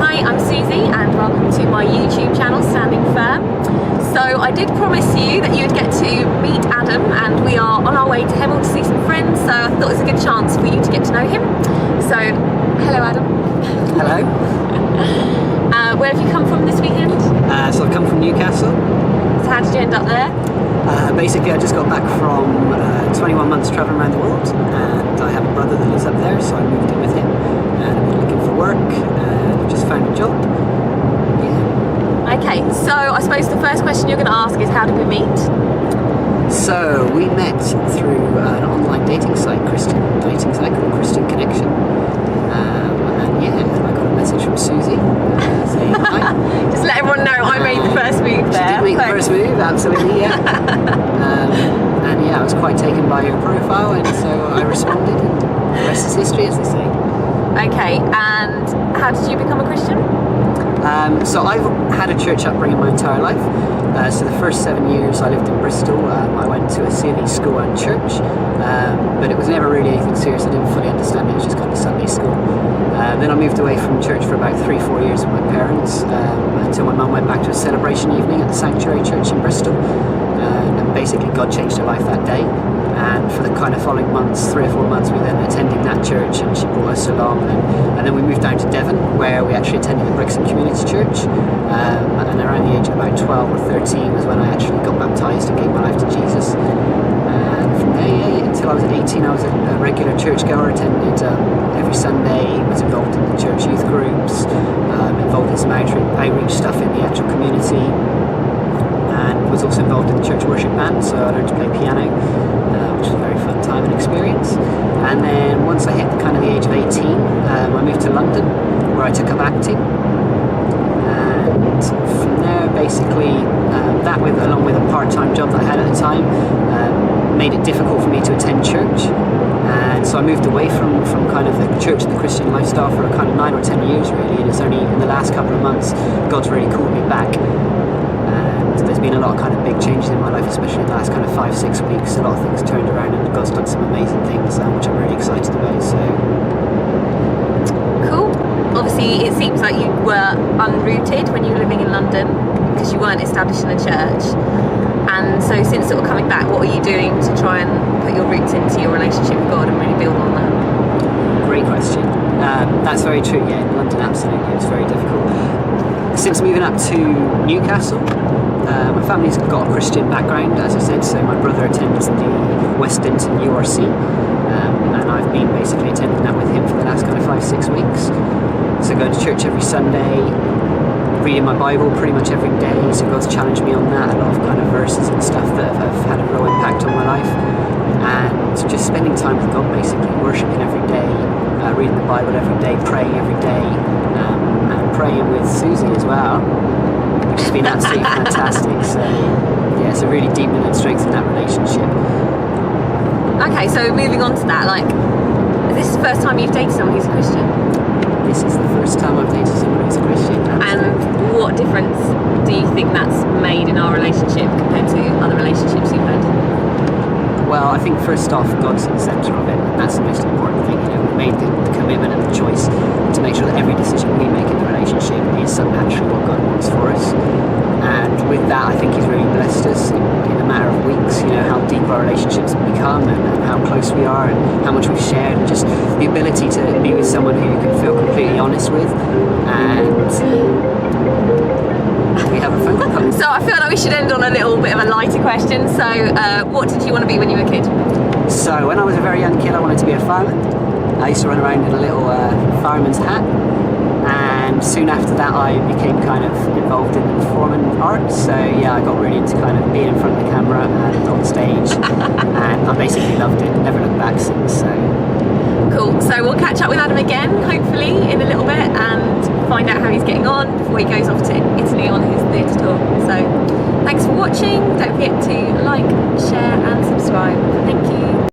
Hi, I'm Suzie and welcome to my YouTube channel, Standing Firm. So I did promise you that you'd get to meet Adam, and we are on our way to Hemel to see some friends, so I thought it was a good chance for you to get to know him. So, hello Adam. Hello. Where have you come from this weekend? So I've come from Newcastle. So how did you end up there? Basically I just got back from 21 months travelling around the world, and I have a brother that lives up there, so I moved in with him, and I've been looking for work, and I've just found a job. Yeah. Okay, so I suppose the first question you're going to ask is, how did we meet? So we met through an online dating site, Christian dating site called Christian Connection, and yeah, I got a message from Suzie saying hi. Just let everyone know I made the first move there. She did make the first move, absolutely, yeah. And yeah, I was quite taken by your profile, and so I responded, and the rest is history, as they say. Okay, and how did you become a Christian? So I've had a church upbringing my entire life. So the first 7 years I lived in Bristol, I went to a CLE school and church, but it was never really anything serious. I didn't fully understand it, it was just kind of Sunday school. Then I moved away from church for about 3-4 years with my parents, until my mum went back to a celebration evening at the Sanctuary Church in Bristol. And basically God changed her life that day. And for the kind of following months, 3 or 4 months, we then attended that church, and she brought us along, and then we moved down to Devon, where we actually attended the Brixton Community Church, and around the age of about 12 or 13 was when I actually got baptised and gave my life to Jesus. And from there, until I was 18, I was a regular church goer, attended every Sunday, was involved in the church youth groups, involved in some outreach stuff in the actual community, and was also involved in the church worship band, so I learned to play piano, which was a very fun time and experience. And then once I hit kind of the age of 18, I moved to London, where I took up acting. And from there, basically, that along with a part-time job that I had at the time, made it difficult for me to attend church. And so I moved away from kind of the church and the Christian lifestyle for kind of 9 or 10 years, really. And it's only in the last couple of months God's really called me back. There's been a lot of kind of big changes in my life, especially in the last kind of 5-6 weeks. A lot of things turned around, and God's done some amazing things, which I'm really excited about. So cool. Obviously, it seems like you were unrooted when you were living in London because you weren't established in a church. And so, since sort of coming back, what are you doing to try and put your roots into your relationship with God and really build on that? Great question. That's very true. Yeah, in London, absolutely, it was very difficult. Since moving up to Newcastle, my family's got a Christian background, as I said, so my brother attends the West Denton URC, and I've been basically attending that with him for the last kind of 5-6 weeks. So going to church every Sunday, reading my Bible pretty much every day, so God's challenged me on that, a lot of kind of verses and stuff that have had a real impact on my life, and just spending time with God, basically, worshipping every day, reading the Bible every day, praying every day, and praying with Suzie as well, which has been absolutely fantastic. So yeah, it's a really deepening and strengthening that relationship. Okay, so moving on to that, like, is this the first time you've dated someone who's a Christian? This is the first time I've dated someone who's a Christian. Absolutely. And what difference do you think that's made in our relationship compared to other relationships you've had? Well, I think first off, God's at the centre of it, and that's the most important thing. You know, we made the commitment and the choice to make sure that every decision we make in the relationship is actually what God wants for us. And with that, I think He's really blessed us in a matter of weeks. You know, how deep our relationships have become, and how close we are, and how much we've shared, and just the ability to be with someone who you can feel completely honest with. And we have a phone call. So I feel like we should end on a little bit of a lighter question. So what did you want to be when you were a kid? So when I was a very young kid, I wanted to be a fireman. I used to run around in a little fireman's hat, and soon after that I became kind of involved in the performing arts. So yeah, I got really into kind of being in front of the camera and on stage, and I basically loved it, never looked back since. So cool. So we'll catch up with Adam again, hopefully in a little bit, and find out how he's getting on before he goes off to Italy on his theatre tour. So thanks for watching. Don't forget to like, share and subscribe. Thank you.